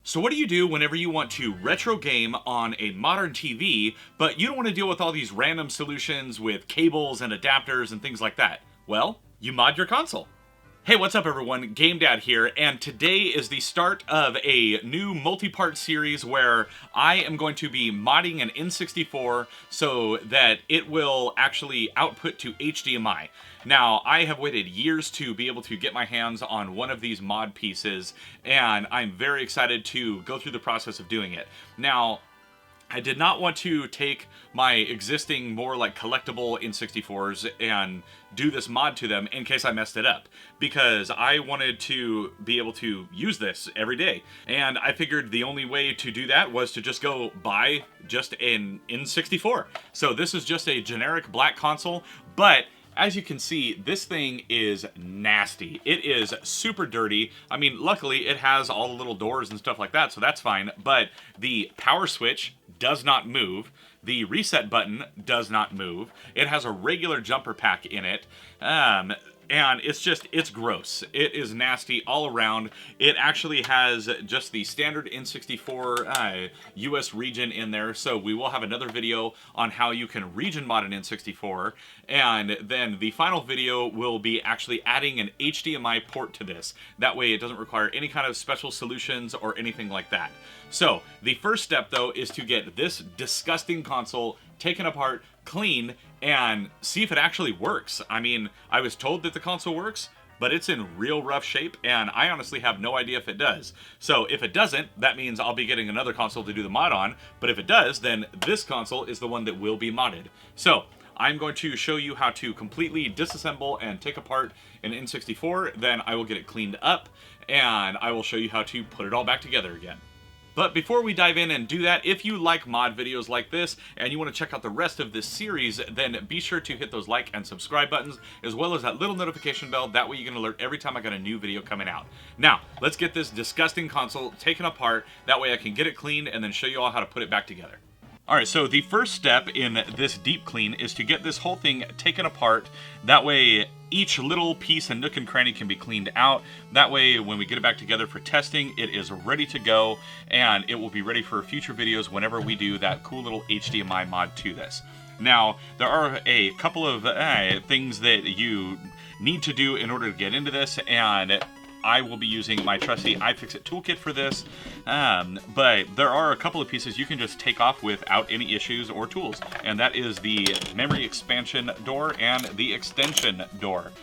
So what do you do whenever you want to retro game on a modern TV, but you don't want to deal with all these random solutions with cables and adapters and things like that? Well, you mod your console. Hey, what's up everyone? Game Dad here, and today is the start of a new multi-part series where I am going to be modding an N64 so that it will actually output to HDMI. Now, I have waited years to be able to get my hands on one of these mod pieces, and I'm very excited to go through the process of doing it. Now, I did not want to take my existing more like collectible N64s and do this mod to them in case I messed it up, because I wanted to be able to use this every day. And I figured the only way to do that was to just go buy just an N64. So this is just a generic black console, but as you can see, this thing is nasty. It is super dirty. I mean, luckily it has all the little doors and stuff like that, so that's fine. But the power switch does not move. The reset button does not move. It has a regular jumper pack in it. And it's gross. It is nasty all around. It actually has just the standard N64 US region in there, so we will have another video on how you can region mod an N64, and then the final video will be actually adding an HDMI port to this. That way it doesn't require any kind of special solutions or anything like that. So, the first step though is to get this disgusting console taken apart, clean, and see if it actually works. I mean, I was told that the console works, but it's in real rough shape, and I honestly have no idea if it does. So if it doesn't, that means I'll be getting another console to do the mod on, but if it does, then this console is the one that will be modded. So I'm going to show you how to completely disassemble and take apart an N64, then I will get it cleaned up, and I will show you how to put it all back together again. But before we dive in and do that, if you like mod videos like this and you want to check out the rest of this series, then be sure to hit those like and subscribe buttons, as well as that little notification bell. That way you can alert every time I got a new video coming out. Now, let's get this disgusting console taken apart. That way I can get it cleaned and then show you all how to put it back together. Alright, so the first step in this deep clean is to get this whole thing taken apart. That way each little piece and nook and cranny can be cleaned out. That way when we get it back together for testing, it is ready to go, and it will be ready for future videos whenever we do that cool little HDMI mod to this. Now, there are a couple of things that you need to do in order to get into this, and I will be using my trusty iFixit toolkit for this, but there are a couple of pieces you can just take off without any issues or tools, and that is the memory expansion door and the extension door.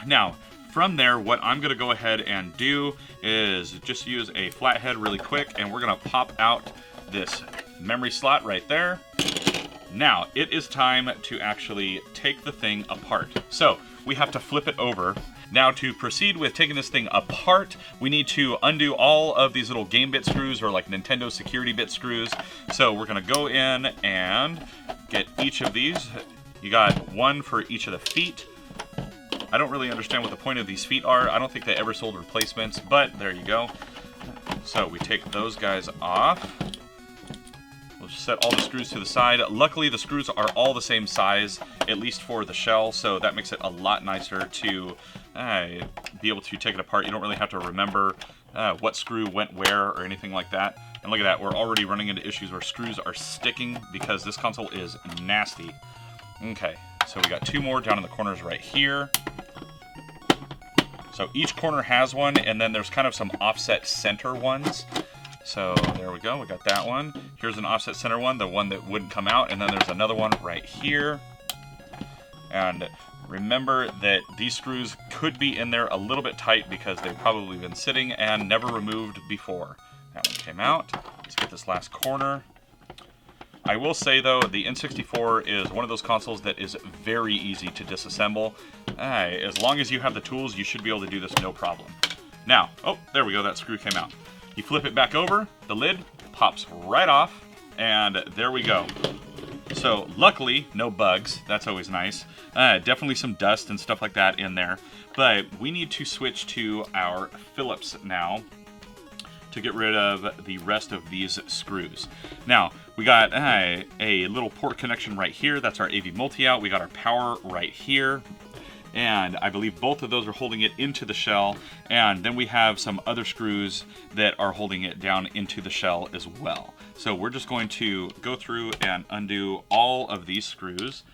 Now, from there, what I'm going to go ahead and do is just use a flathead really quick, and we're going to pop out this memory slot right there. Now, it is time to actually take the thing apart. So, we have to flip it over. Now, to proceed with taking this thing apart, we need to undo all of these little game bit screws, or like Nintendo security bit screws. So we're going to go in and get each of these. You got one for each of the feet. I don't really understand what the point of these feet are. I don't think they ever sold replacements, but there you go. So we take those guys off. We'll just set all the screws to the side. Luckily, the screws are all the same size, at least for the shell, so that makes it a lot nicer to be able to take it apart. You don't really have to remember what screw went where or anything like that. And look at that, we're already running into issues where screws are sticking because this console is nasty. Okay, so we got two more down in the corners right here. So each corner has one, and then there's kind of some offset center ones. So there we go, we got that one. Here's an offset center one, the one that wouldn't come out, and then there's another one right here. And remember that these screws could be in there a little bit tight because they've probably been sitting and never removed before. That one came out. Let's get this last corner. I will say though, the N64 is one of those consoles that is very easy to disassemble. As long as you have the tools, you should be able to do this no problem. Now, oh, there we go, that screw came out. You flip it back over, the lid pops right off, and there we go. So luckily, no bugs. That's always nice. Definitely some dust and stuff like that in there. But we need to switch to our Phillips now to get rid of the rest of these screws. Now, we got a little port connection right here. That's our AV multi-out. We got our power right here. and I believe both of those are holding it into the shell, and then we have some other screws that are holding it down into the shell as well. So we're just going to go through and undo all of these screws.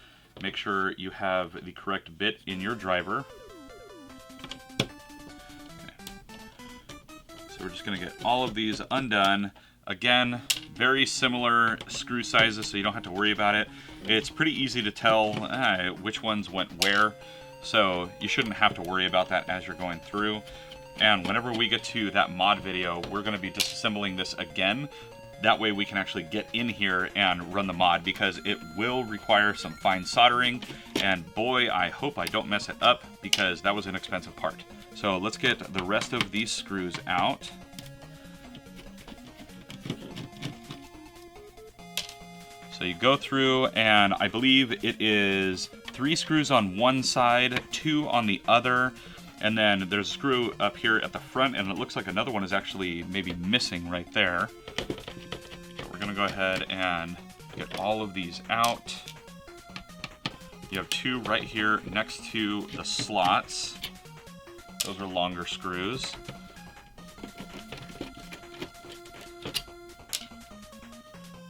Make sure you have the correct bit in your driver. So we're just going to get all of these undone. Again, very similar screw sizes, so you don't have to worry about it. It's pretty easy to tell which ones went where, so you shouldn't have to worry about that as you're going through. And whenever we get to that mod video, we're going to be disassembling this again. That way we can actually get in here and run the mod, because it will require some fine soldering, and boy, I hope I don't mess it up, because that was an expensive part. So let's get the rest of these screws out. So you go through, and I believe it is 3 screws on one side, 2 on the other, and then there's a screw up here at the front, and it looks like another one is actually maybe missing right there. So we're gonna go ahead and get all of these out. You have 2 right here next to the slots. Those are longer screws.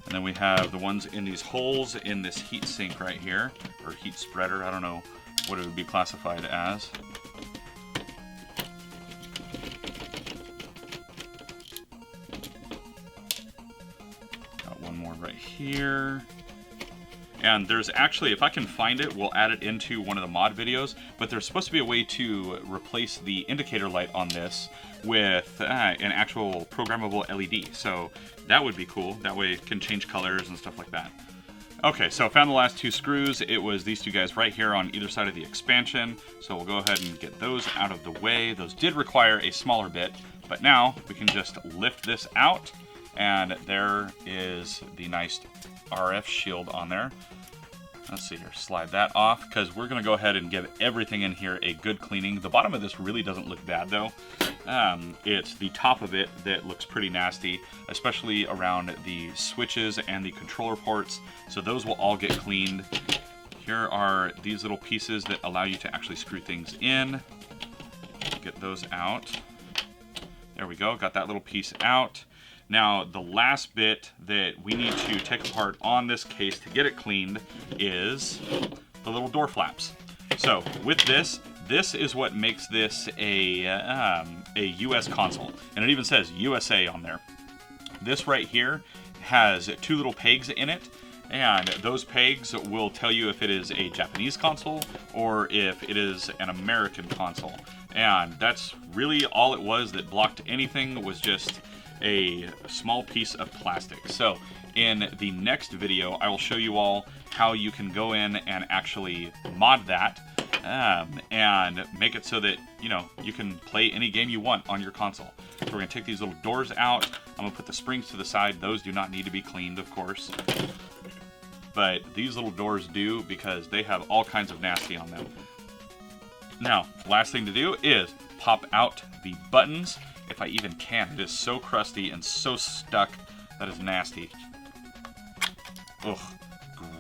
And then we have the ones in these holes in this heat sink right here, or heat spreader, I don't know what it would be classified as. Got one more right here. And there's actually, if I can find it, we'll add it into one of the mod videos, but there's supposed to be a way to replace the indicator light on this with an actual programmable LED. So that would be cool. That way it can change colors and stuff like that. Okay, so I found the last 2 screws. It was these 2 guys right here on either side of the expansion. So we'll go ahead and get those out of the way. Those did require a smaller bit, but now we can just lift this out, and there is the nice RF shield on there. Let's see here, slide that off, because we're going to go ahead and give everything in here a good cleaning. The bottom of this really doesn't look bad, though. It's the top of it that looks pretty nasty, especially around the switches and the controller ports, so those will all get cleaned. Here are these little pieces that allow you to actually screw things in. Get those out. There we go, got that little piece out. Now, the last bit that we need to take apart on this case to get it cleaned is the little door flaps. So, with this is what makes this a US console. And it even says USA on there. This right here has 2 little pegs in it, and those pegs will tell you if it is a Japanese console or if it is an American console. And that's really all it was that blocked anything, was just a small piece of plastic. So in the next video, I will show you all how you can go in and actually mod that and make it so that, you know, you can play any game you want on your console. So we're going to take these little doors out. I'm going to put the springs to the side. Those do not need to be cleaned, of course. But these little doors do, because they have all kinds of nasty on them. Now, last thing to do is pop out the buttons. If I even can. It is so crusty and so stuck. That is nasty. Ugh.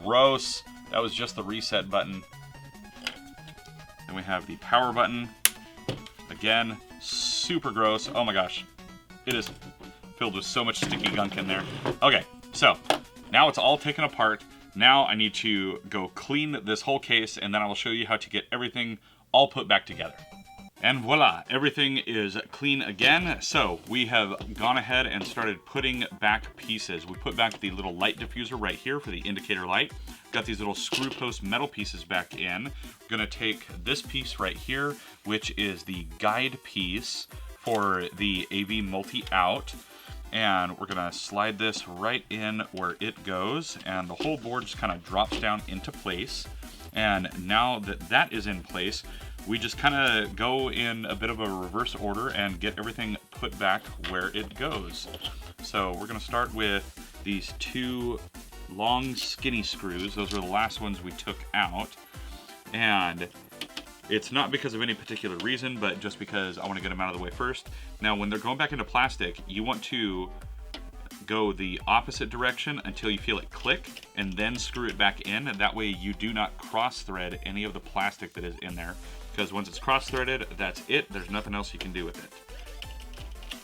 Gross. That was just the reset button. Then we have the power button. Again, super gross. Oh my gosh. It is filled with so much sticky gunk in there. Okay, so now it's all taken apart. Now I need to go clean this whole case, and then I will show you how to get everything all put back together. And voila, everything is clean again. So we have gone ahead and started putting back pieces. We put back the little light diffuser right here for the indicator light. Got these little screw post metal pieces back in. We're gonna take this piece right here, which is the guide piece for the AV multi-out. And we're gonna slide this right in where it goes, and the whole board just kind of drops down into place. And now that that is in place, we just kind of go in a bit of a reverse order and get everything put back where it goes. So we're going to start with these 2 long skinny screws. Those are the last ones we took out. And it's not because of any particular reason, but just because I want to get them out of the way first. Now, when they're going back into plastic, you want to go the opposite direction until you feel it click, and then screw it back in, and that way you do not cross-thread any of the plastic that is in there, because once it's cross-threaded, that's it. There's nothing else you can do with it.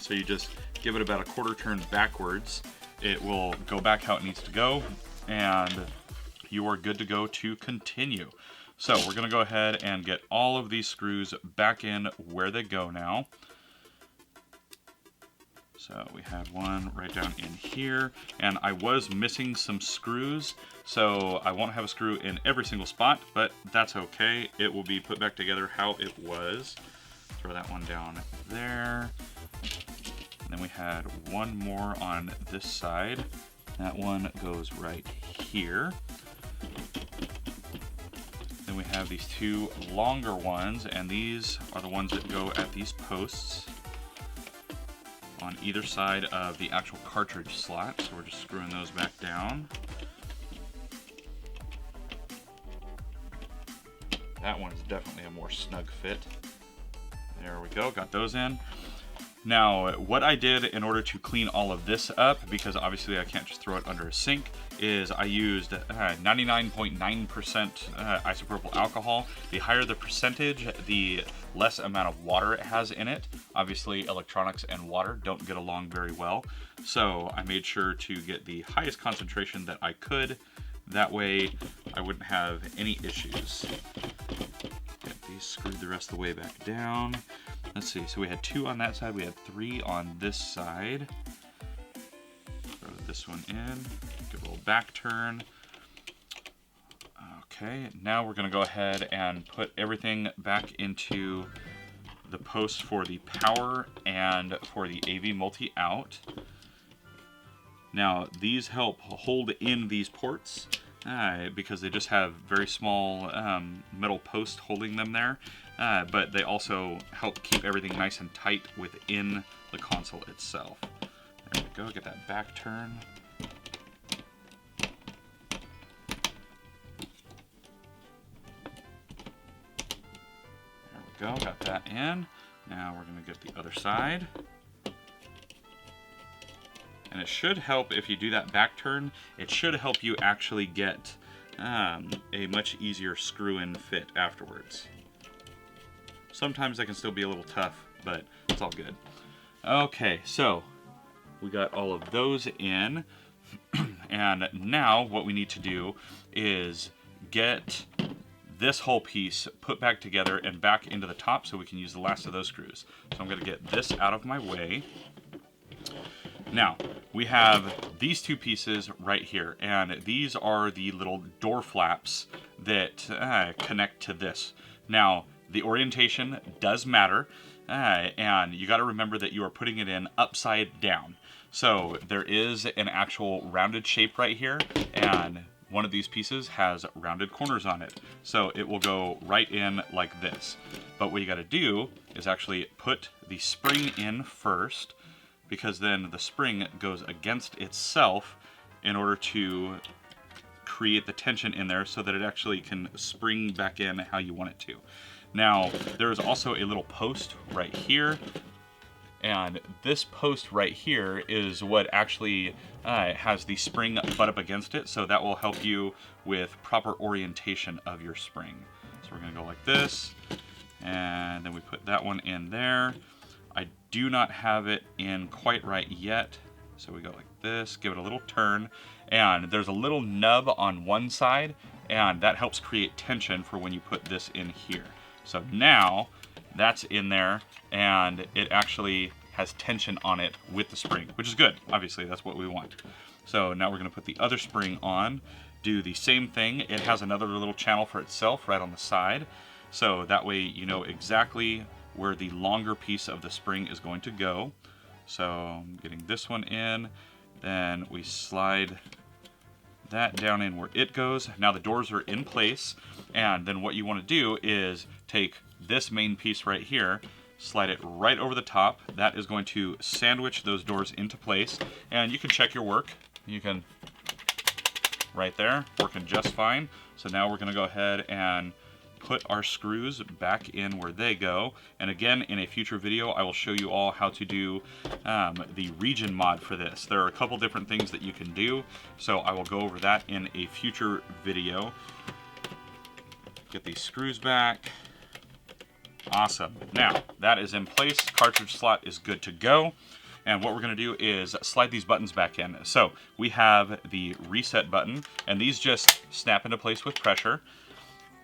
So you just give it about a quarter turn backwards. It will go back how it needs to go, and you are good to go to continue. So we're going to go ahead and get all of these screws back in where they go now. So we had one right down in here, and I was missing some screws, so I won't have a screw in every single spot, but that's okay. It will be put back together how it was. Throw that one down there. And then we had one more on this side. That one goes right here. Then we have these two longer ones, and these are the ones that go at these posts on either side of the actual cartridge slot. So we're just screwing those back down. That one's definitely a more snug fit. There we go, got those in. Now, what I did in order to clean all of this up, because obviously I can't just throw it under a sink, is I used 99.9% isopropyl alcohol. The higher the percentage, the less amount of water it has in it. Obviously, electronics and water don't get along very well, so I made sure to get the highest concentration that I could. That way, I wouldn't have any issues. Get these screwed the rest of the way back down. Let's see, so we had 2 on that side, we had 3 on this side. Throw this one in, give a little back turn. Okay, now we're gonna go ahead and put everything back into the post for the power and for the AV multi-out. Now, these help hold in these ports because they just have very small metal posts holding them there, but they also help keep everything nice and tight within the console itself. There we go, get that back turn. There we go, got that in. Now we're going to get the other side. And it should help if you do that back turn. It should help you actually get a much easier screw-in fit afterwards. Sometimes that can still be a little tough, but it's all good. Okay, so we got all of those in. And now what we need to do is get this whole piece put back together and back into the top so we can use the last of those screws. So I'm going to get this out of my way. Now, we have these 2 pieces right here, and these are the little door flaps that connect to this. Now, the orientation does matter, and you got to remember that you are putting it in upside down. So there is an actual rounded shape right here, and one of these pieces has rounded corners on it. So it will go right in like this. But what you got to do is actually put the spring in first, because then the spring goes against itself in order to create the tension in there so that it actually can spring back in how you want it to. Now, there is also a little post right here, and this post right here is what actually has the spring butt up against it, so that will help you with proper orientation of your spring. So we're gonna go like this, and then we put that one in there. I do not have it in quite right yet, so we go like this, give it a little turn, and there's a little nub on one side, and that helps create tension for when you put this in here. So now that's in there, and it actually has tension on it with the spring, which is good. Obviously, that's what we want. So now we're going to put the other spring on, do the same thing. It has another little channel for itself right on the side, so that way you know exactly where the longer piece of the spring is going to go. So I'm getting this one in, then we slide that down in where it goes. Now the doors are in place, and then what you want to do is take this main piece right here, slide it right over the top. That is going to sandwich those doors into place, and you can check your work. You can, right there, working just fine. So now we're going to go ahead and put our screws back in where they go. And again, in a future video, I will show you all how to do the region mod for this. There are a couple different things that you can do, so I will go over that in a future video. Get these screws back. Awesome. Now, that is in place. Cartridge slot is good to go. And what we're going to do is slide these buttons back in. So we have the reset button, and these just snap into place with pressure.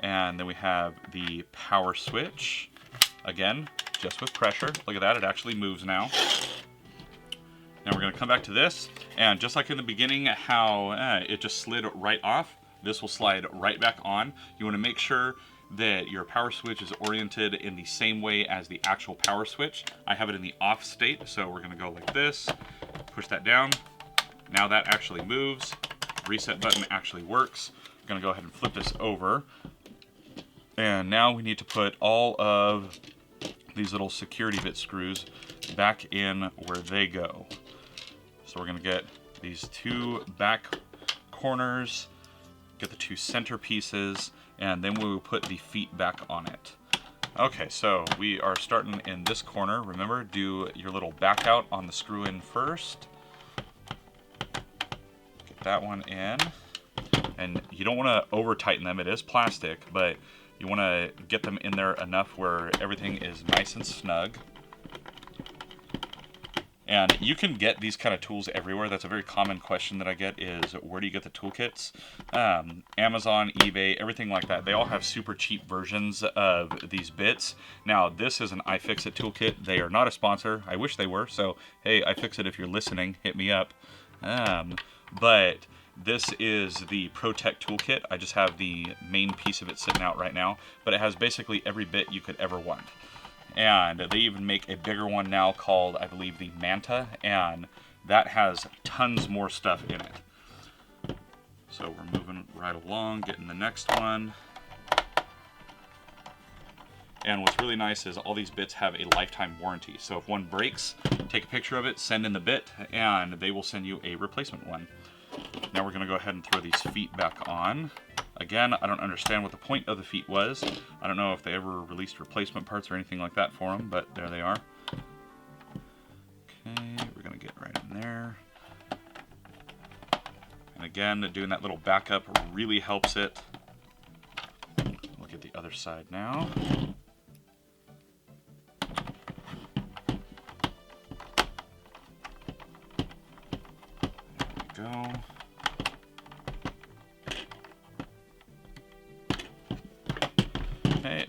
And then we have the power switch, again, just with pressure. Look at that, it actually moves now. Now we're going to come back to this, and just like in the beginning, how it just slid right off, this will slide right back on. You want to make sure that your power switch is oriented in the same way as the actual power switch. I have it in the off state, so we're going to go like this, push that down. Now that actually moves. Reset button actually works. I'm going to go ahead and flip this over. And now we need to put all of these little security bit screws back in where they go. So we're going to get these two back corners, get the two center pieces, and then we will put the feet back on it. Okay, so we are starting in this corner. Remember, do your little back out on the screw in first. Get that one in. And you don't want to over tighten them, it is plastic, but you want to get them in there enough where everything is nice and snug. And you can get these kind of tools everywhere. That's a very common question that I get is, where do you get the toolkits? Amazon, eBay, everything like that. They all have super cheap versions of these bits. Now, this is an iFixit toolkit. They are not a sponsor. I wish they were. So, hey, iFixit, if you're listening, hit me up. But this is the ProTech toolkit. I just have the main piece of it sitting out right now. But it has basically every bit you could ever want. And they even make a bigger one now called, I believe, the Manta, and that has tons more stuff in it. So we're moving right along, getting the next one. And what's really nice is all these bits have a lifetime warranty. So if one breaks, take a picture of it, send in the bit, and they will send you a replacement one. Now we're going to go ahead and throw these feet back on. Again, I don't understand what the point of the feet was. I don't know if they ever released replacement parts or anything like that for them, but there they are. Okay, we're going to get right in there. And again, doing that little backup really helps it. Look at the other side now. There we go.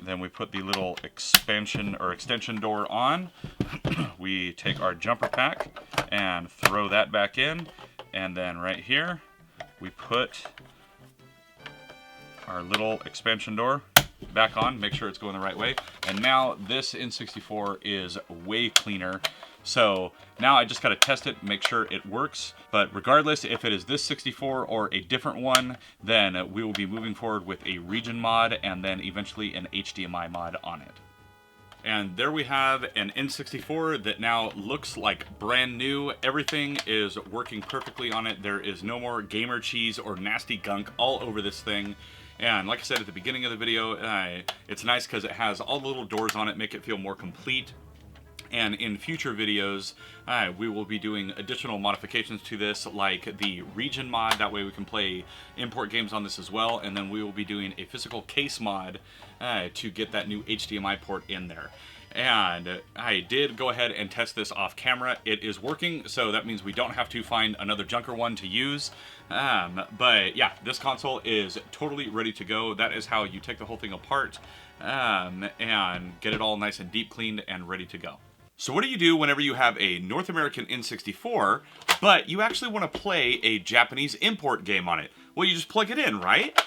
Then we put the little expansion or extension door on. We take our jumper pack and throw that back in. And then right here, we put our little expansion door back on, make sure it's going the right way. And now this N64 is way cleaner. So now I just got to test it, make sure it works. But regardless, if it is this 64 or a different one, then we will be moving forward with a region mod and then eventually an HDMI mod on it. And there we have an N64 that now looks like brand new. Everything is working perfectly on it. There is no more gamer cheese or nasty gunk all over this thing. And like I said at the beginning of the video, it's nice because it has all the little doors on it, make it feel more complete. And in future videos, we will be doing additional modifications to this, like the region mod. That way we can play import games on this as well. And then we will be doing a physical case mod to get that new HDMI port in there. And I did go ahead and test this off camera. It is working, so that means we don't have to find another junker one to use. But yeah, this console is totally ready to go. That is how you take the whole thing apart and get it all nice and deep cleaned and ready to go. So what do you do whenever you have a North American N64, but you actually want to play a Japanese import game on it? Well, you just plug it in, right?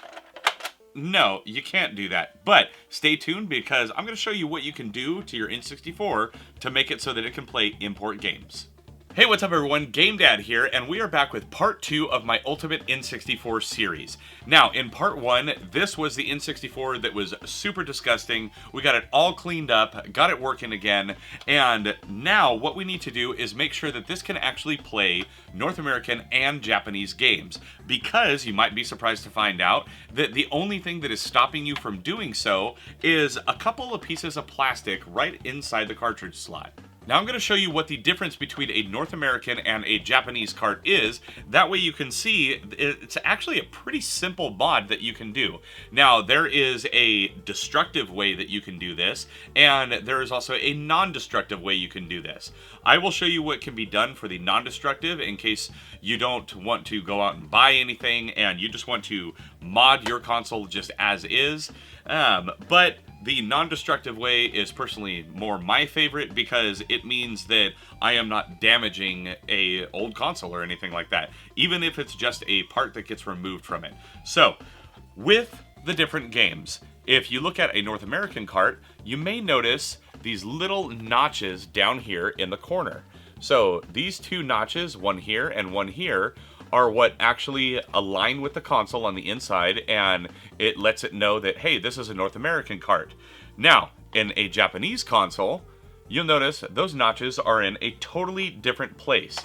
No, you can't do that. But stay tuned because I'm going to show you what you can do to your N64 to make it so that it can play import games. Hey, what's up everyone? Game Dad here, and we are back with part 2 of my Ultimate N64 series. Now, in part 1, this was the N64 that was super disgusting. We got it all cleaned up, got it working again, and now what we need to do is make sure that this can actually play North American and Japanese games, because you might be surprised to find out that the only thing that is stopping you from doing so is a couple of pieces of plastic right inside the cartridge slot. Now I'm going to show you what the difference between a North American and a Japanese cart is. That way you can see it's actually a pretty simple mod that you can do. Now there is a destructive way that you can do this, and there is also a non-destructive way you can do this. I will show you what can be done for the non-destructive in case you don't want to go out and buy anything and you just want to mod your console just as is. But the non-destructive way is personally more my favorite because it means that I am not damaging a old console or anything like that, even if it's just a part that gets removed from it. So, with the different games, if you look at a North American cart, you may notice these little notches down here in the corner. So, these two notches, one here and one here, are what actually align with the console on the inside, and it lets it know that, hey, this is a North American cart. Now, in a Japanese console, you'll notice those notches are in a totally different place.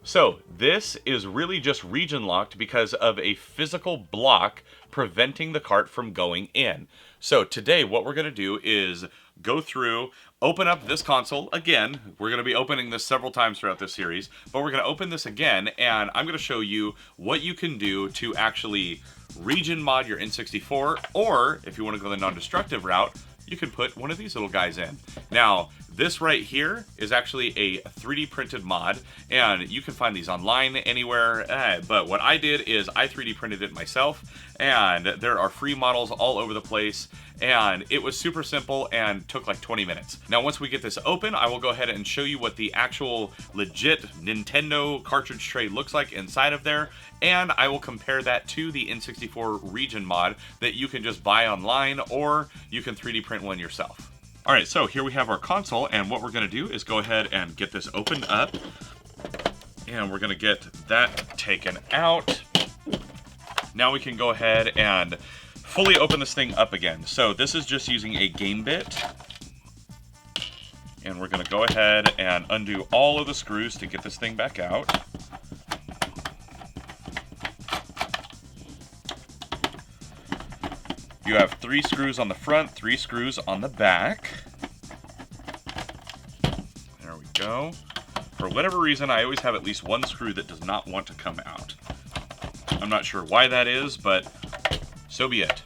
So, this is really just region locked because of a physical block preventing the cart from going in. So, today what we're going to do is go through, open up this console again. We're going to be opening this several times throughout this series, but we're going to open this again, and I'm going to show you what you can do to actually region mod your N64, or if you want to go the non-destructive route, you can put one of these little guys in. Now, this right here is actually a 3D printed mod, and you can find these online anywhere, but what I did is I 3D printed it myself, and there are free models all over the place, and it was super simple and took like 20 minutes. Now, once we get this open, I will go ahead and show you what the actual legit Nintendo cartridge tray looks like inside of there, and I will compare that to the N64 region mod that you can just buy online, or you can 3D print one yourself. Alright, so here we have our console, and what we're going to do is go ahead and get this opened up, and we're going to get that taken out. Now we can go ahead and fully open this thing up again. So this is just using a game bit, and we're going to go ahead and undo all of the screws to get this thing back out. You have 3 screws on the front, 3 screws on the back. There we go. For whatever reason, I always have at least one screw that does not want to come out. I'm not sure why that is, but so be it.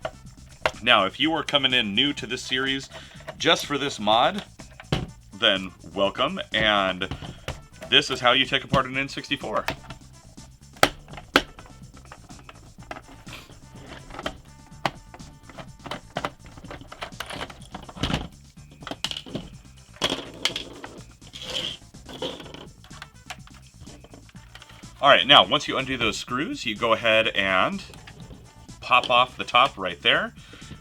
Now, if you are coming in new to this series just for this mod, then welcome, and this is how you take apart an N64. Alright, now once you undo those screws, you go ahead and pop off the top right there.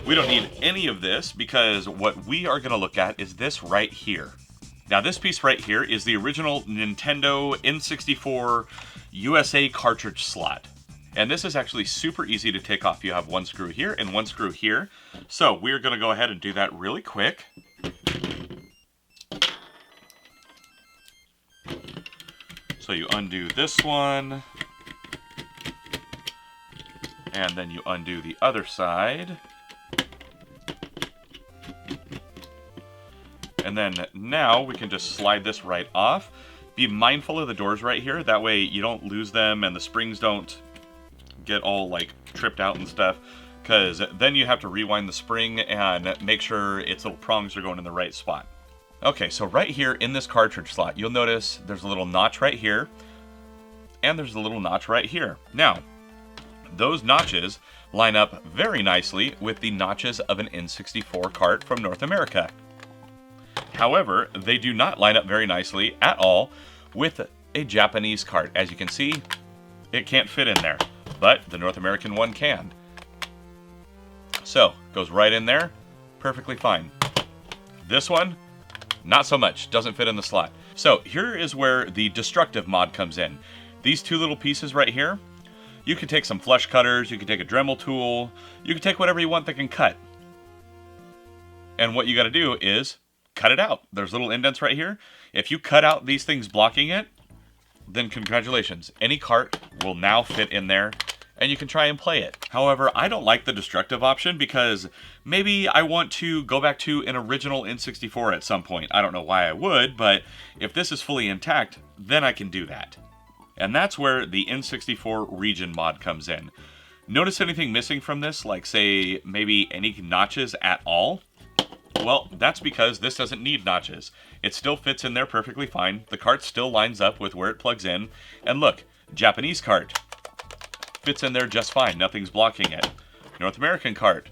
We don't need any of this because what we are going to look at is this right here. Now this piece right here is the original Nintendo N64 USA cartridge slot. And this is actually super easy to take off. You have one screw here and one screw here. So we're going to go ahead and do that really quick. So you undo this one, and then you undo the other side. And then now we can just slide this right off. Be mindful of the doors right here, that way you don't lose them and the springs don't get all like tripped out and stuff, because then you have to rewind the spring and make sure its little prongs are going in the right spot. Okay, so right here in this cartridge slot, you'll notice there's a little notch right here, and there's a little notch right here. Now, those notches line up very nicely with the notches of an N64 cart from North America. However, they do not line up very nicely at all with a Japanese cart. As you can see, it can't fit in there, but the North American one can. So, goes right in there, perfectly fine. This one, not so much, doesn't fit in the slot. So here is where the destructive mod comes in. These two little pieces right here, you can take some flush cutters, you can take a Dremel tool, you can take whatever you want that can cut. And what you got to do is cut it out. There's little indents right here. If you cut out these things blocking it, then congratulations. Any cart will now fit in there, and you can try and play it. However, I don't like the destructive option because maybe I want to go back to an original N64 at some point. I don't know why I would, but if this is fully intact, then I can do that. And that's where the N64 region mod comes in. Notice anything missing from this, like say maybe any notches at all? Well, that's because this doesn't need notches. It still fits in there perfectly fine. The cart still lines up with where it plugs in. And look, Japanese cart fits in there just fine. Nothing's blocking it. North American cart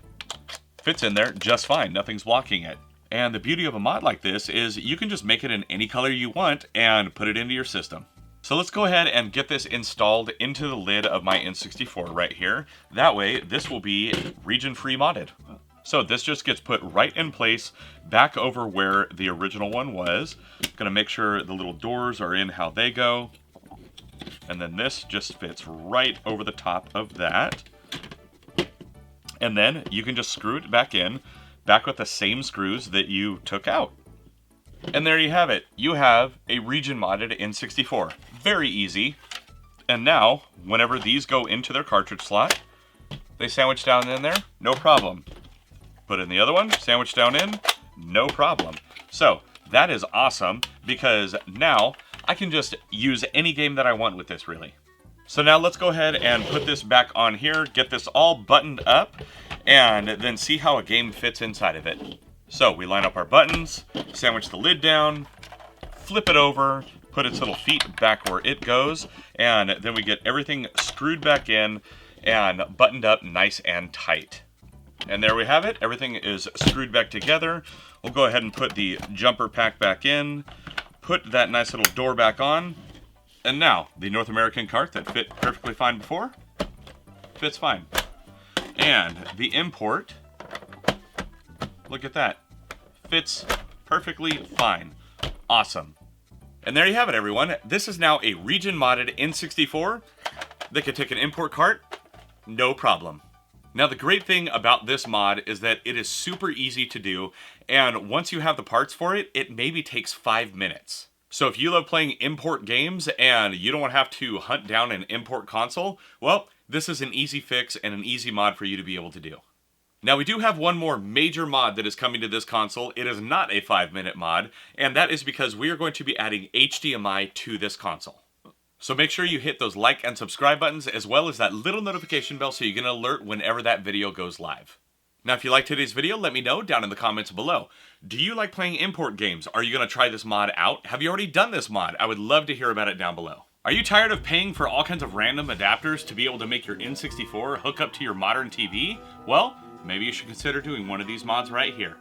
fits in there just fine. Nothing's blocking it. And the beauty of a mod like this is you can just make it in any color you want and put it into your system. So let's go ahead and get this installed into the lid of my N64 right here. That way, this will be region-free modded. So this just gets put right in place back over where the original one was. Gonna make sure the little doors are in how they go. And then this just fits right over the top of that. And then you can just screw it back in, back with the same screws that you took out. And there you have it. You have a region modded N64. Very easy. And now, whenever these go into their cartridge slot, they sandwich down in there, no problem. Put in the other one, sandwich down in, no problem. So that is awesome because now I can just use any game that I want with this really. So now let's go ahead and put this back on here, get this all buttoned up, and then see how a game fits inside of it. So we line up our buttons, sandwich the lid down, flip it over, put its little feet back where it goes, and then we get everything screwed back in and buttoned up nice and tight. And there we have it. Everything is screwed back together. We'll go ahead and put the jumper pack back in, put that nice little door back on, and now the North American cart that fit perfectly fine before fits fine. And the import, look at that, fits perfectly fine. Awesome. And there you have it, everyone. This is now a region modded N64 that can take an import cart, no problem. Now the great thing about this mod is that it is super easy to do, and once you have the parts for it, it maybe takes 5 minutes. So if you love playing import games and you don't want to have to hunt down an import console, well, this is an easy fix and an easy mod for you to be able to do. Now we do have one more major mod that is coming to this console. It is not a 5-minute mod, and that is because we are going to be adding HDMI to this console. So make sure you hit those like and subscribe buttons as well as that little notification bell so you get an alert whenever that video goes live. Now if you liked today's video, let me know down in the comments below. Do you like playing import games? Are you going to try this mod out? Have you already done this mod? I would love to hear about it down below. Are you tired of paying for all kinds of random adapters to be able to make your N64 hook up to your modern TV? Well, maybe you should consider doing one of these mods right here.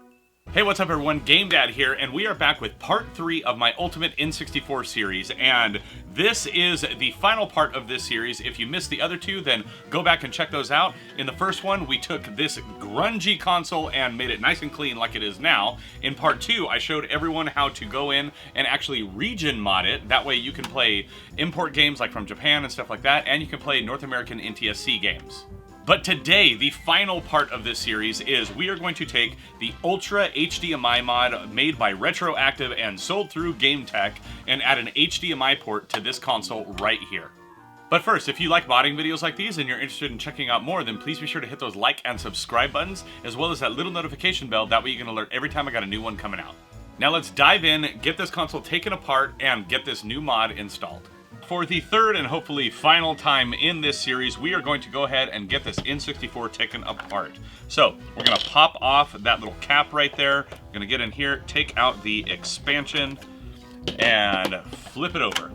Hey, what's up everyone? Game Dad here, and we are back with part 3 of my Ultimate N64 series, and this is the final part of this series. If you missed the other two, then go back and check those out. In the first one, we took this grungy console and made it nice and clean like it is now. In part 2, I showed everyone how to go in and actually region mod it. That way you can play import games like from Japan and stuff like that, and you can play North American NTSC games. But today, the final part of this series is we are going to take the Ultra HDMI mod made by Retroactive and sold through GameTech and add an HDMI port to this console right here. But first, if you like modding videos like these and you're interested in checking out more, then please be sure to hit those like and subscribe buttons, as well as that little notification bell. That way you can alert every time I got a new one coming out. Now let's dive in, get this console taken apart, and get this new mod installed. For the third and hopefully final time in this series, we are going to go ahead and get this N64 taken apart. So we're going to pop off that little cap right there. We're going to get in here, take out the expansion, and flip it over.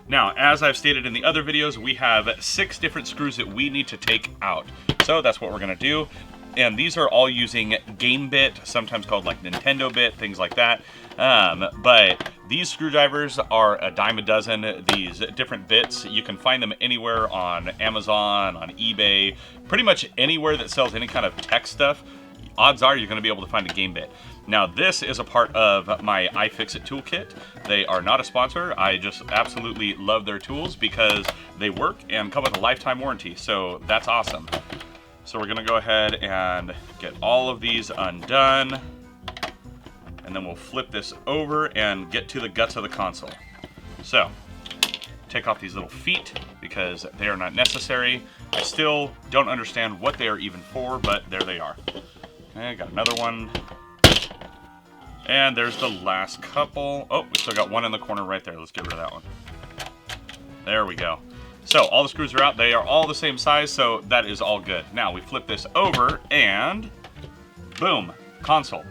Now, as I've stated in the other videos, we have 6 different screws that we need to take out. So that's what we're going to do. And these are all using game bit, sometimes called like Nintendo bit, things like that. But these screwdrivers are a dime a dozen. These different bits, you can find them anywhere on Amazon, on eBay, pretty much anywhere that sells any kind of tech stuff. Odds are you're going to be able to find a game bit. Now this is a part of my iFixit toolkit. They are not a sponsor. I just absolutely love their tools because they work and come with a lifetime warranty. So that's awesome. So we're gonna go ahead and get all of these undone. And then we'll flip this over and get to the guts of the console. So, take off these little feet because they are not necessary. I still don't understand what they are even for, but there they are. Okay, got another one. And there's the last couple. Oh, we still got one in the corner right there. Let's get rid of that one. There we go. So, all the screws are out. They are all the same size, so that is all good. Now, we flip this over, and boom, console.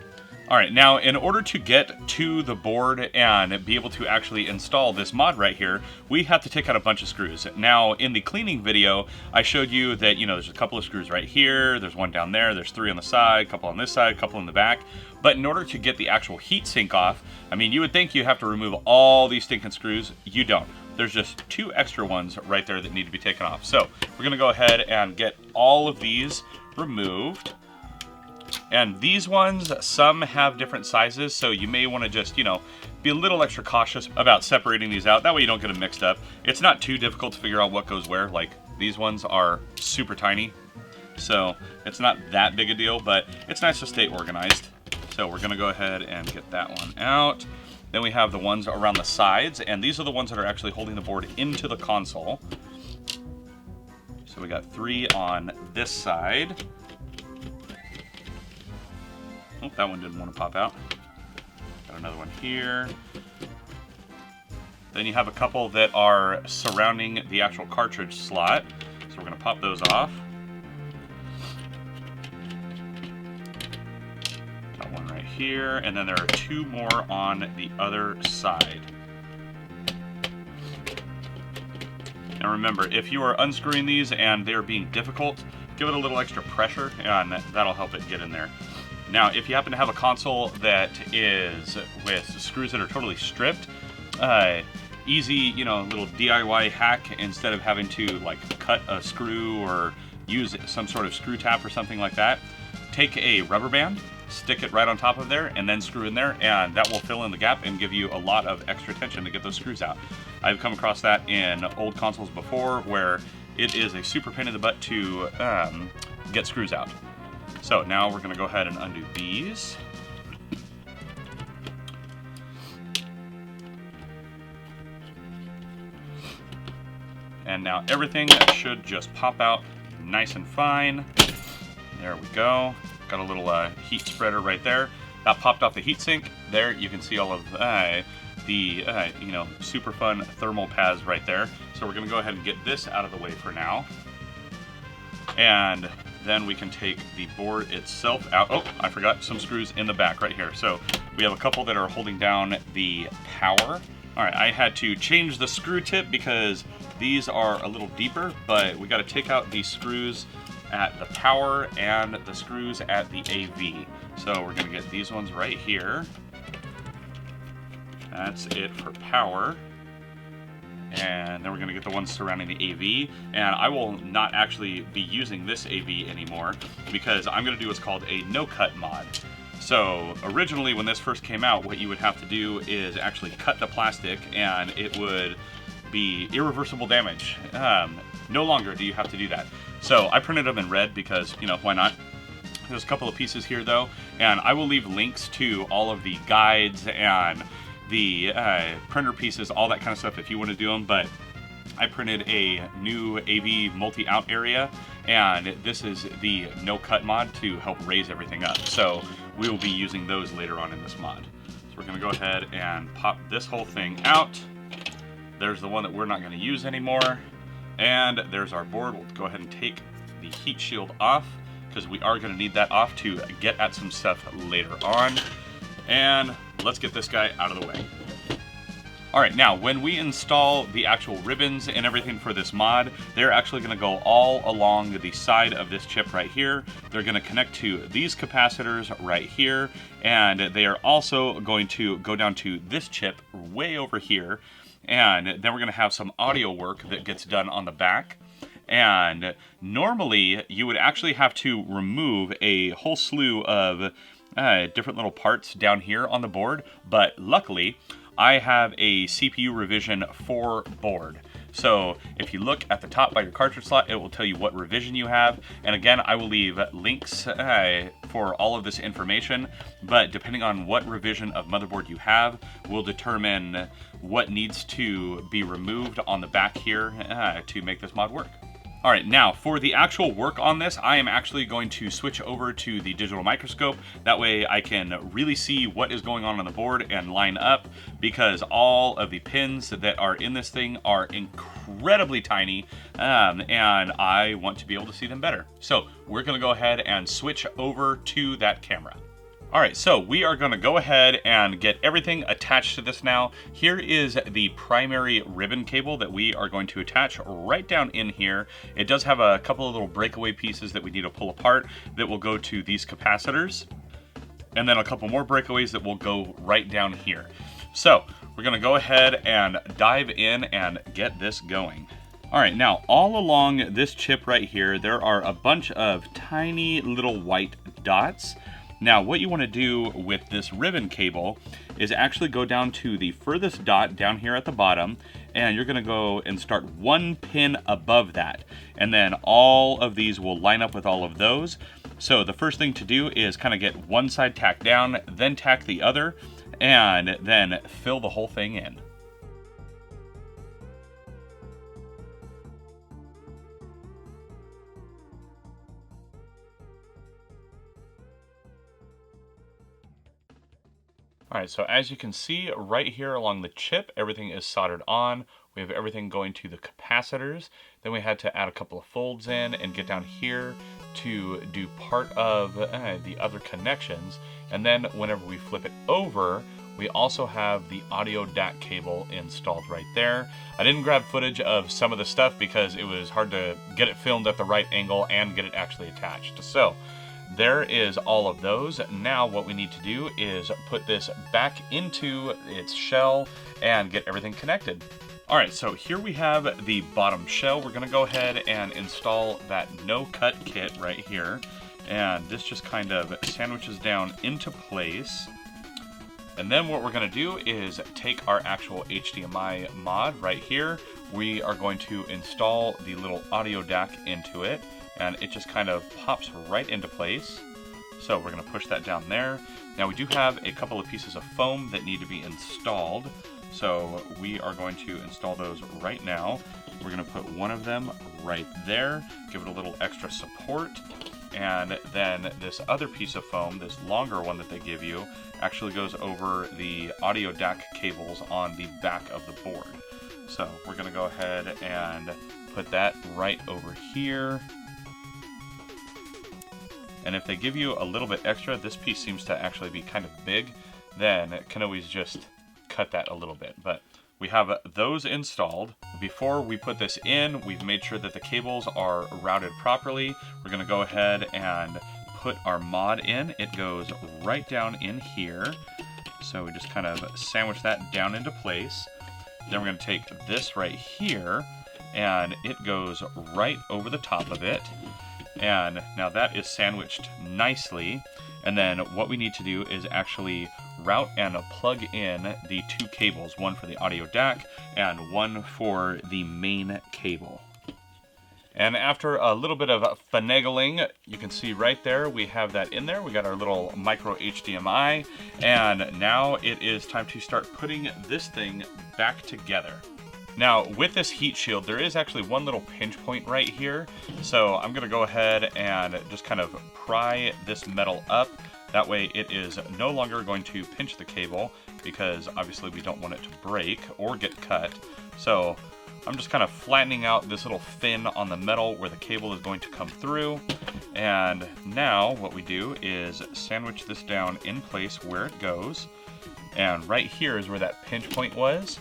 All right, now in order to get to the board and be able to actually install this mod right here, we have to take out a bunch of screws. Now, in the cleaning video, I showed you that, there's a couple of screws right here, there's one down there, there's 3 on the side, a couple on this side, a couple in the back. But in order to get the actual heat sink off, I mean, you would think you have to remove all these stinking screws. You don't. There's just 2 extra ones right there that need to be taken off. So, we're gonna go ahead and get all of these removed. And these ones, some have different sizes, so you may want to just, be a little extra cautious about separating these out. That way you don't get them mixed up. It's not too difficult to figure out what goes where. Like, these ones are super tiny, so it's not that big a deal, but it's nice to stay organized. So we're going to go ahead and get that one out. Then we have the ones around the sides, and these are the ones that are actually holding the board into the console. So we got 3 on this side. Oh, that one didn't want to pop out. Got another one here. Then you have a couple that are surrounding the actual cartridge slot. So we're going to pop those off. Got one right here, and then there are 2 more on the other side. And remember, if you are unscrewing these and they're being difficult, give it a little extra pressure, and that'll help it get in there. Now, if you happen to have a console that is with screws that are totally stripped, easy, little DIY hack, instead of having to cut a screw or use some sort of screw tap or something like that, take a rubber band, stick it right on top of there, and then screw in there, and that will fill in the gap and give you a lot of extra tension to get those screws out. I've come across that in old consoles before where it is a super pain in the butt to get screws out. So now we're going to go ahead and undo these. And now everything should just pop out nice and fine. There we go. Got a little heat spreader right there. That popped off the heatsink. There you can see all of the super fun thermal pads right there. So we're going to go ahead and get this out of the way for now. And then we can take the board itself out. Oh, I forgot some screws in the back right here. So we have a couple that are holding down the power. All right, I had to change the screw tip because these are a little deeper, but we got to take out the screws at the power and the screws at the AV. So we're going to get these ones right here. That's it for power. And then we're going to get the ones surrounding the AV. And I will not actually be using this AV anymore because I'm going to do what's called a no-cut mod. So originally when this first came out, what you would have to do is actually cut the plastic and it would be irreversible damage. No longer do you have to do that. So I printed them in red because, why not? There's a couple of pieces here though, and I will leave links to all of the guides and the printer pieces, all that kind of stuff if you want to do them, but I printed a new AV multi-out area, and this is the no-cut mod to help raise everything up. So we will be using those later on in this mod. So we're going to go ahead and pop this whole thing out. There's the one that we're not going to use anymore. And there's our board. We'll go ahead and take the heat shield off because we are going to need that off to get at some stuff later on. And let's get this guy out of the way. Alright, now when we install the actual ribbons and everything for this mod, they're actually going to go all along the side of this chip right here. They're going to connect to these capacitors right here, and they are also going to go down to this chip way over here. And then we're going to have some audio work that gets done on the back. And normally you would actually have to remove a whole slew of different little parts down here on the board, but luckily I have a CPU revision 4 board. So if you look at the top by your cartridge slot, it will tell you what revision you have. And again, I will leave links for all of this information, but depending on what revision of motherboard you have will determine what needs to be removed on the back here to make this mod work. All right, now for the actual work on this, I am actually going to switch over to the digital microscope. That way I can really see what is going on the board and line up, because all of the pins that are in this thing are incredibly tiny, and I want to be able to see them better. So we're gonna go ahead and switch over to that camera. All right, so we are gonna go ahead and get everything attached to this now. Here is the primary ribbon cable that we are going to attach right down in here. It does have a couple of little breakaway pieces that we need to pull apart that will go to these capacitors, and then a couple more breakaways that will go right down here. So we're gonna go ahead and dive in and get this going. All right, now all along this chip right here, there are a bunch of tiny little white dots. Now, what you want to do with this ribbon cable is actually go down to the furthest dot down here at the bottom, and you're going to go and start one pin above that. And then all of these will line up with all of those. So the first thing to do is kind of get one side tacked down, then tack the other, and then fill the whole thing in. All right, so as you can see right here along the chip, everything is soldered on. We have everything going to the capacitors. Then we had to add a couple of folds in and get down here to do part of the other connections. And then whenever we flip it over, we also have the audio DAC cable installed right there. I didn't grab footage of some of the stuff because it was hard to get it filmed at the right angle and get it actually attached. So there is all of those. Now what we need to do is put this back into its shell and get everything connected. All right, so here we have the bottom shell. We're gonna go ahead and install that no-cut kit right here. And this just kind of sandwiches down into place. And then what we're gonna do is take our actual HDMI mod right here. We are going to install the little audio DAC into it, and it just kind of pops right into place. So we're gonna push that down there. Now we do have a couple of pieces of foam that need to be installed. So we are going to install those right now. We're gonna put one of them right there, give it a little extra support. And then this other piece of foam, this longer one that they give you, actually goes over the audio DAC cables on the back of the board. So we're gonna go ahead and put that right over here. And if they give you a little bit extra, this piece seems to actually be kind of big, then it can always just cut that a little bit. But we have those installed. Before we put this in, we've made sure that the cables are routed properly. We're gonna go ahead and put our mod in. It goes right down in here. So we just kind of sandwich that down into place. Then we're gonna take this right here, and it goes right over the top of it. And now that is sandwiched nicely. And then what we need to do is actually route and plug in the two cables, one for the audio DAC and one for the main cable. And after a little bit of finagling, you can see right there, we have that in there. We got our little micro HDMI, and now it is time to start putting this thing back together. Now, with this heat shield, there is actually one little pinch point right here. So I'm gonna go ahead and just kind of pry this metal up. That way it is no longer going to pinch the cable, because obviously we don't want it to break or get cut. So I'm just kind of flattening out this little fin on the metal where the cable is going to come through. And now what we do is sandwich this down in place where it goes. And right here is where that pinch point was.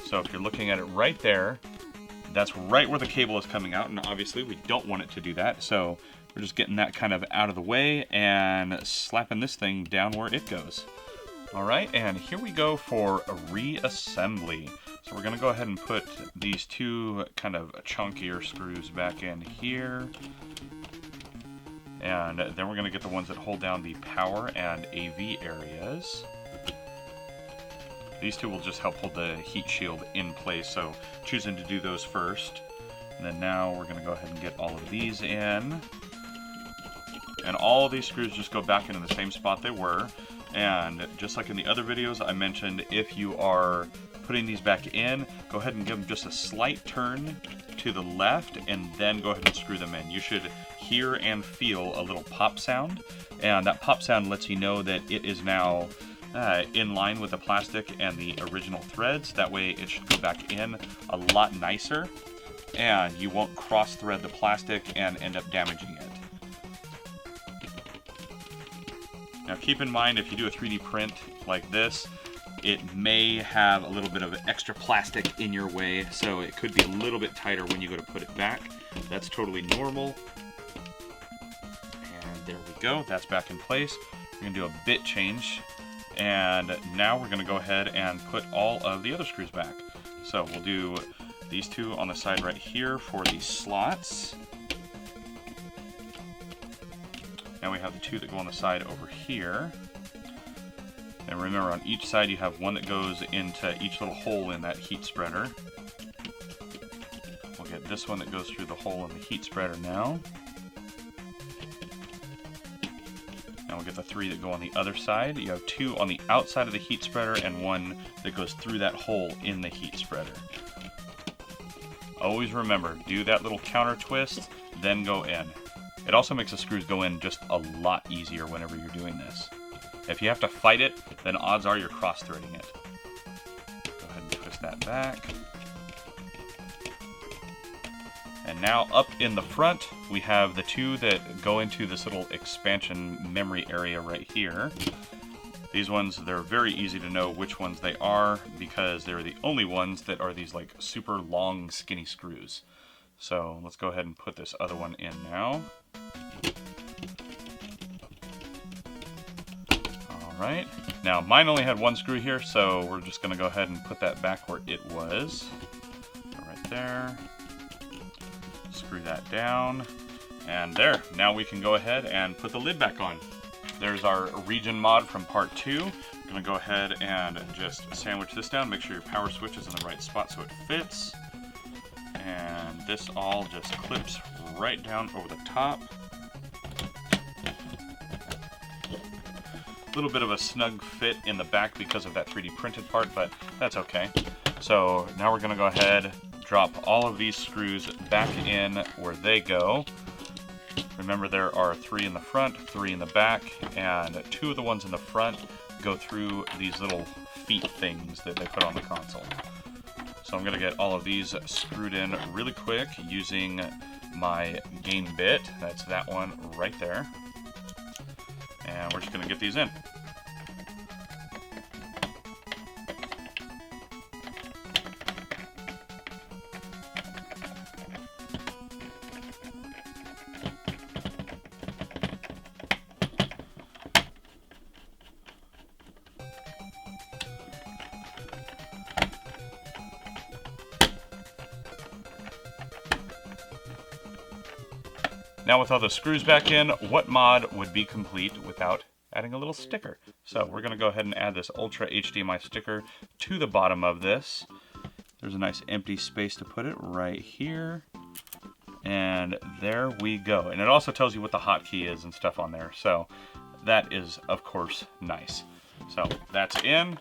So if you're looking at it right there, that's right where the cable is coming out, and obviously we don't want it to do that. So we're just getting that kind of out of the way and slapping this thing down where it goes. All right, and here we go for a reassembly. So we're gonna go ahead and put these two kind of chunkier screws back in here. And then we're going to get the ones that hold down the power and AV areas. These two will just help hold the heat shield in place, so choosing to do those first. And then now we're going to go ahead and get all of these in. And all of these screws just go back into the same spot they were. And just like in the other videos, I mentioned if you are putting these back in, go ahead and give them just a slight turn to the left and then go ahead and screw them in. You should hear and feel a little pop sound, and that pop sound lets you know that it is now in line with the plastic and the original threads. That way it should go back in a lot nicer, and you won't cross thread the plastic and end up damaging it. Now keep in mind, if you do a 3D print like this, it may have a little bit of extra plastic in your way, so it could be a little bit tighter when you go to put it back. That's totally normal. And there we go, that's back in place. We're gonna do a bit change, and now we're gonna go ahead and put all of the other screws back. So we'll do these two on the side right here for the slots. Now we have the two that go on the side over here. And remember, on each side you have one that goes into each little hole in that heat spreader. We'll get this one that goes through the hole in the heat spreader now. Now we'll get the three that go on the other side. You have two on the outside of the heat spreader and one that goes through that hole in the heat spreader. Always remember, do that little counter twist, then go in. It also makes the screws go in just a lot easier whenever you're doing this. If you have to fight it, then odds are you're cross-threading it. Go ahead and twist that back. And now up in the front, we have the two that go into this little expansion memory area right here. These ones, they're very easy to know which ones they are because they're the only ones that are these like super long skinny screws. So let's go ahead and put this other one in now. Alright, now mine only had one screw here, so we're just going to go ahead and put that back where it was. Right there. Screw that down. And there, now we can go ahead and put the lid back on. There's our region mod from part 2. I'm going to go ahead and just sandwich this down, make sure your power switch is in the right spot so it fits. And this all just clips right down over the top. A little bit of a snug fit in the back because of that 3D printed part, but that's okay. So now we're going to go ahead, drop all of these screws back in where they go. Remember, there are 3 in the front, 3 in the back, and 2 of the ones in the front go through these little feet things that they put on the console. So I'm going to get all of these screwed in really quick using my gain bit. That's that one right there. And we're just going to get these in. Now with all the screws back in, what mod would be complete without adding a little sticker? So we're going to go ahead and add this Ultra HDMI sticker to the bottom of this. There's a nice empty space to put it right here. And there we go. And it also tells you what the hotkey is and stuff on there. So that is, of course, nice. So that's in.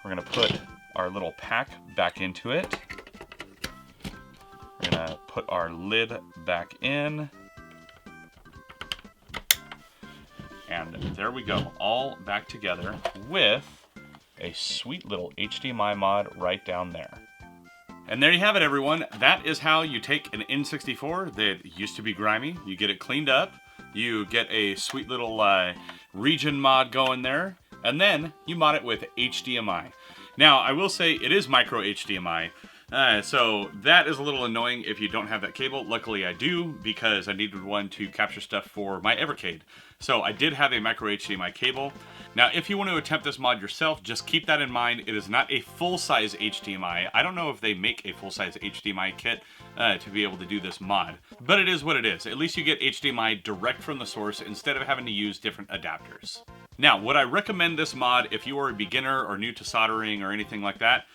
We're going to put our little pack back into it. We're going to put our lid back in. And there we go, all back together with a sweet little HDMI mod right down there. And there you have it, everyone. That is how you take an N64 that used to be grimy, you get it cleaned up, you get a sweet little region mod going there, and then you mod it with HDMI. Now, I will say it is micro HDMI, so that is a little annoying if you don't have that cable. Luckily I do, because I needed one to capture stuff for my Evercade. So I did have a micro HDMI cable. Now, if you want to attempt this mod yourself, just keep that in mind. It is not a full-size HDMI. I don't know if they make a full-size HDMI kit to be able to do this mod, but it is what it is. At least you get HDMI direct from the source instead of having to use different adapters. Now, would I recommend this mod if you are a beginner or new to soldering or anything like that?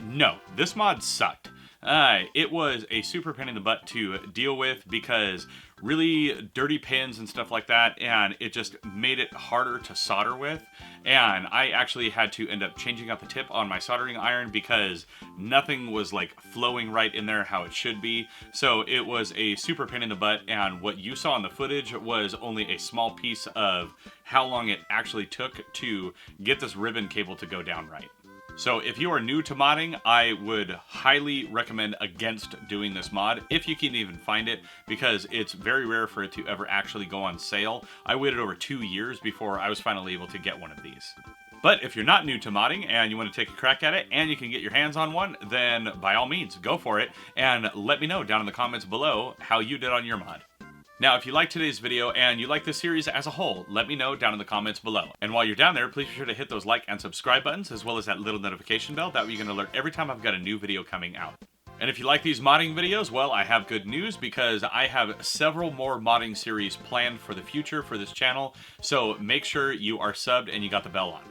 No, this mod sucked. It was a super pain in the butt to deal with because really dirty pins and stuff like that, and it just made it harder to solder with. And I actually had to end up changing out the tip on my soldering iron because nothing was like flowing right in there how it should be. So it was a super pain in the butt, and what you saw in the footage was only a small piece of how long it actually took to get this ribbon cable to go down right. So if you are new to modding, I would highly recommend against doing this mod, if you can even find it, because it's very rare for it to ever actually go on sale. I waited over 2 years before I was finally able to get one of these. But if you're not new to modding and you want to take a crack at it and you can get your hands on one, then by all means, go for it, and let me know down in the comments below how you did on your mod. Now, if you liked today's video and you like this series as a whole, let me know down in the comments below. And while you're down there, please be sure to hit those like and subscribe buttons, as well as that little notification bell. That way you can alert every time I've got a new video coming out. And if you like these modding videos, well, I have good news because I have several more modding series planned for the future for this channel. So make sure you are subbed and you got the bell on.